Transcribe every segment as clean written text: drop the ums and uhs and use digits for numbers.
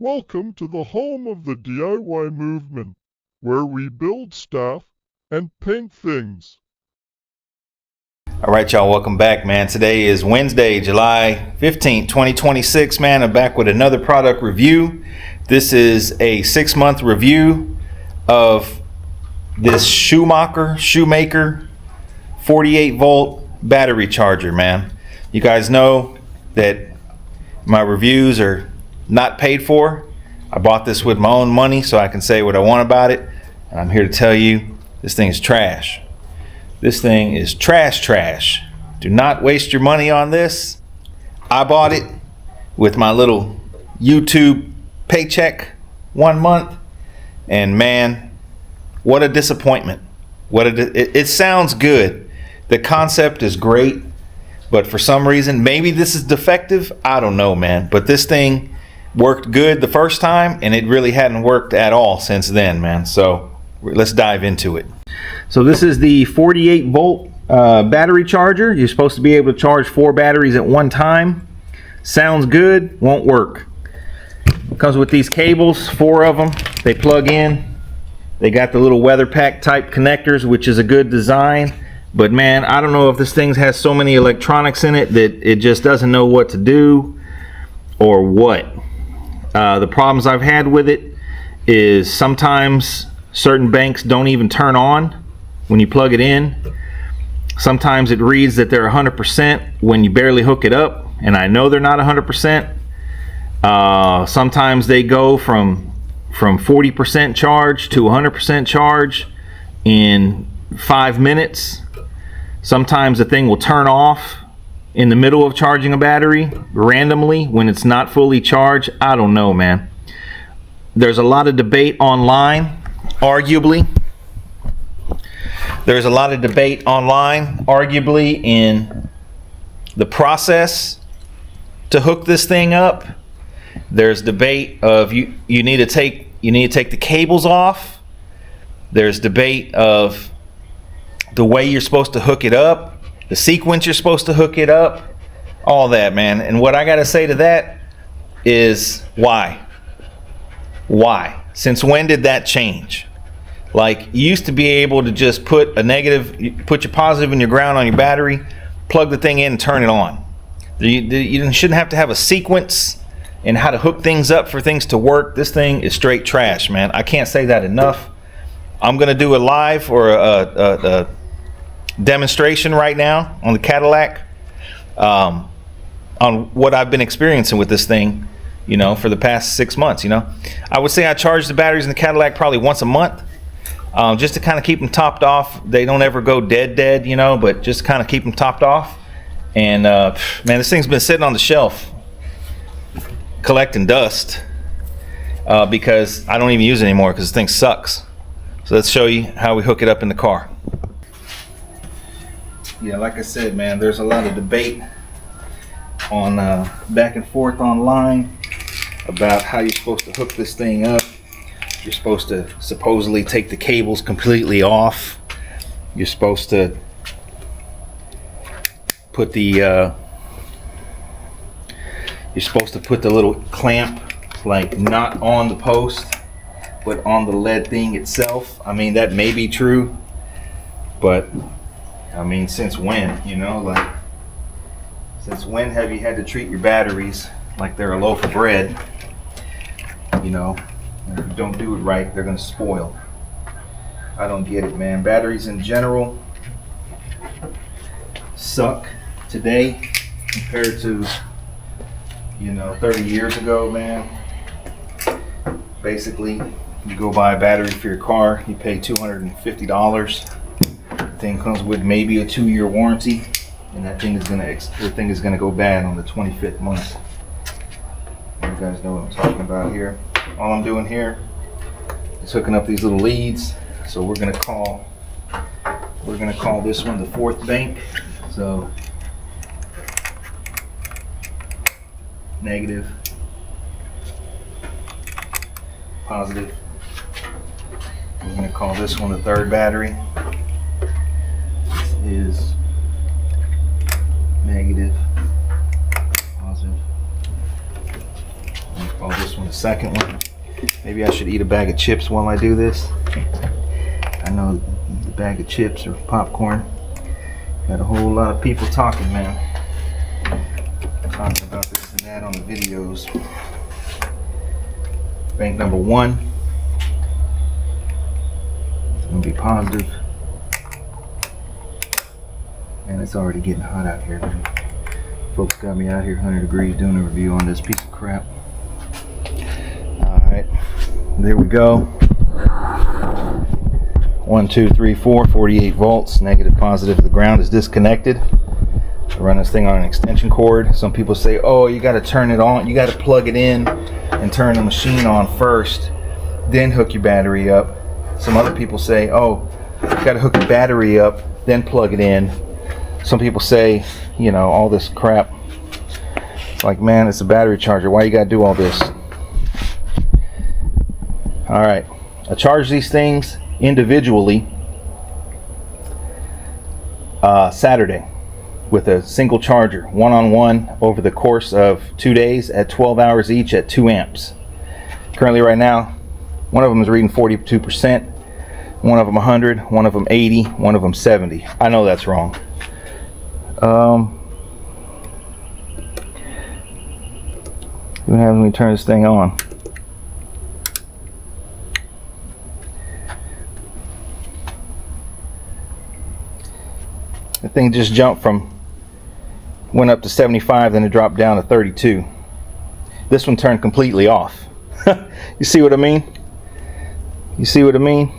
Welcome to the home of the DIY movement, where we build stuff and paint things. All right, y'all, welcome back, man. Today is Wednesday, July 15th, 2026, man. I'm back with another product review. This is a 6-month review of this Schumacher 48-volt battery charger, man. You guys know that my reviews are not paid for. I bought this with my own money so I can say what I want about it. And I'm here to tell you, this thing is trash. This thing is trash. Do not waste your money on this. I bought it with my little YouTube paycheck 1 month, and man, what a disappointment. It sounds good. The concept is great, but for some reason, maybe this is defective. I don't know, man. But this thing worked good the first time, and it really hadn't worked at all since then, man. So let's dive into it. So this is the 48-volt battery charger. You're supposed to be able to charge 4 batteries at one time. Sounds good, won't work. It comes with these cables, 4 of them. They plug in. They got the little weather pack type connectors, which is a good design. But man, I don't know if this thing has so many electronics in it that it just doesn't know what to do or what. The problems I've had with it is sometimes certain banks don't even turn on when you plug it in. Sometimes it reads that they're 100% when you barely hook it up, and I know they're not 100%. Sometimes they go from 40% charge to 100% charge in 5 minutes. Sometimes the thing will turn off in the middle of charging a battery randomly when it's not fully charged. I don't know, man. There's a lot of debate online, arguably. There's a lot of debate online, arguably, in the process to hook this thing up. There's debate of you need to take the cables off. There's debate of the way you're supposed to hook it up, the sequence you're supposed to hook it up, all that, man. And what I gotta say to that is why? Why? Since when did that change? Like, you used to be able to just put your positive and your ground on your battery, plug the thing in and turn it on. You shouldn't have to have a sequence and how to hook things up for things to work. This thing is straight trash, man. I can't say that enough. I'm gonna do a live or a demonstration right now on the Cadillac on what I've been experiencing with this thing, for the past 6 months. I would say I charge the batteries in the Cadillac probably once a month, just to kind of keep them topped off. They don't ever go dead, but just kind of keep them topped off. And man, this thing's been sitting on the shelf collecting dust because I don't even use it anymore because this thing sucks. So let's show you how we hook it up in the car. Yeah, like I said, man, there's a lot of debate on back and forth online about how you're supposed to hook this thing up. You're supposed to supposedly take the cables completely off. You're supposed to put the little clamp, like, not on the post but on the lead thing itself. I mean, that may be true, but I mean, since when? Since when have you had to treat your batteries like they're a loaf of bread? If you don't do it right, they're gonna spoil. I don't get it, man. Batteries in general suck today compared to 30 years ago, man. Basically, you go buy a battery for your car, you pay $250. The thing comes with maybe a 2-year warranty, and the thing is gonna go bad on the 25th month. You guys know what I'm talking about here. All I'm doing here is hooking up these little leads. So we're gonna call this one the 4th bank. So negative, positive. We're going to call this one the 3rd battery. This is negative, positive. Oh, this one, the second one. Maybe I should eat a bag of chips while I do this. I know the bag of chips or popcorn. Got a whole lot of people talking, man. Talking about this and that on the videos. Bank number 1. It's gonna be positive. And it's already getting hot out here, man. Folks got me out here 100 degrees doing a review on this piece of crap. Alright, there we go. 1, 2, 3, 4, 48 volts, negative, positive. The ground is disconnected. I run this thing on an extension cord. Some people say, oh, you got to turn it on, you got to plug it in and turn the machine on first, then hook your battery up. Some other people say, oh, you got to hook the battery up, then plug it in. Some people say, you know, all this crap. It's like, man, it's a battery charger. Why you got to do all this? All right, I charge these things individually Saturday with a single charger, one-on-one, over the course of 2 days at 12 hours each at 2 amps. Currently right now, one of them is reading 42%, one of them 100, one of them 80, one of them 70. I know that's wrong. What happens when we turn this thing on? The thing just jumped went up to 75, then it dropped down to 32. This one turned completely off. You see what I mean? You see what I mean?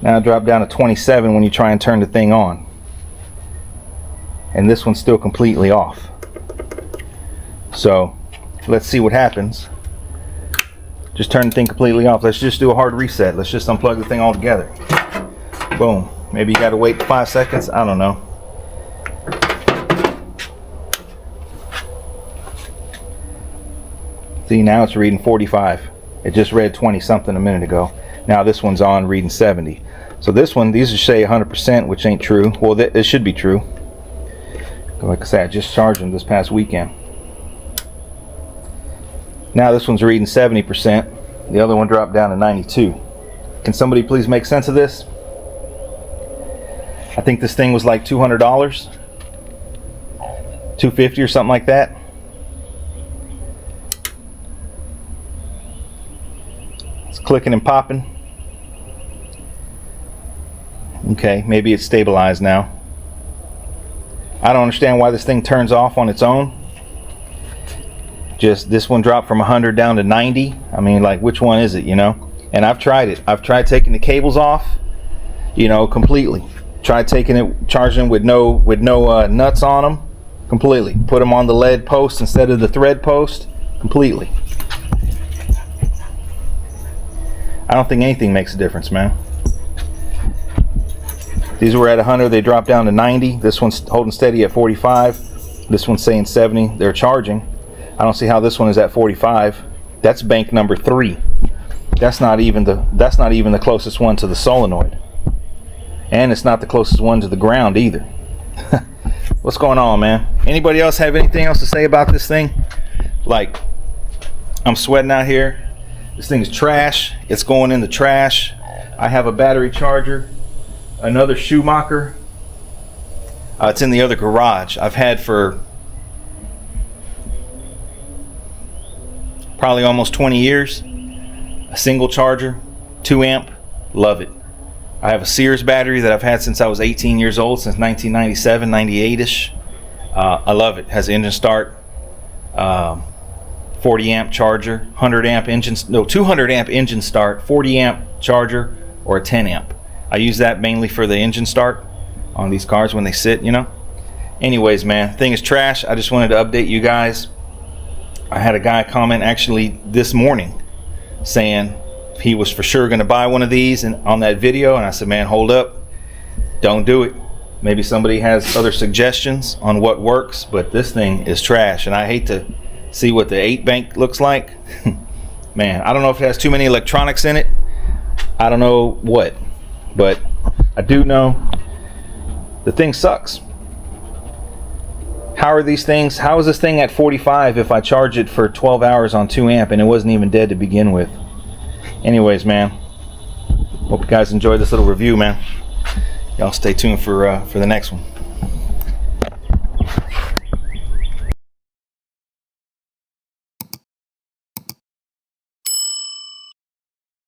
Now it dropped down to 27 when you try and turn the thing on. And this one's still completely off. So let's see what happens. Just turn the thing completely off. Let's just do a hard reset. Let's just unplug the thing altogether. Boom. Maybe you got to wait 5 seconds. I don't know. See, now it's reading 45. It just read 20 something a minute ago. Now this one's on reading 70. So this one, these are say 100%, which ain't true. Well, it should be true. Like I said, I just charged them this past weekend. Now this one's reading 70%. The other one dropped down to 92. Can somebody please make sense of this? I think this thing was like $200, $250 or something like that. It's clicking and popping. Okay, maybe it's stabilized now. I don't understand why this thing turns off on its own. Just this one dropped from 100 down to 90. I mean, like, which one is it, you know? And I've tried it. I've tried taking the cables off, you know, completely. Tried taking it, charging with no nuts on them, completely. Put them on the lead post instead of the thread post, completely. I don't think anything makes a difference, man. These were at 100, they dropped down to 90. This one's holding steady at 45. This one's saying 70. They're charging. I don't see how this one is at 45. That's bank number 3. That's not even the closest one to the solenoid. And it's not the closest one to the ground either. What's going on, man? Anybody else have anything else to say about this thing? Like, I'm sweating out here. This thing's trash. It's going in the trash. I have a battery charger, another Schumacher. It's in the other garage. I've had for probably almost 20 years. A single charger, 2 amp, love it. I have a Sears battery that I've had since I was 18 years old, since 1997, 98-ish. I love it. Has engine start, 40 amp charger, 100 amp engine, no, 200 amp engine start, 40 amp charger, or a 10 amp. I use that mainly for the engine start on these cars when they sit, you know. Anyways, man, thing is trash. I just wanted to update you guys. I had a guy comment actually this morning saying he was for sure going to buy one of these and on that video, and I said, man, hold up, don't do it. Maybe somebody has other suggestions on what works, but this thing is trash, and I hate to see what the 8 bank looks like. Man, I don't know if it has too many electronics in it. I don't know what, but I do know the thing sucks. power these things. How is this thing at 45 if I charge it for 12 hours on 2 amp and it wasn't even dead to begin with? Anyways, man, hope you guys enjoyed this little review, man. Y'all stay tuned for the next one.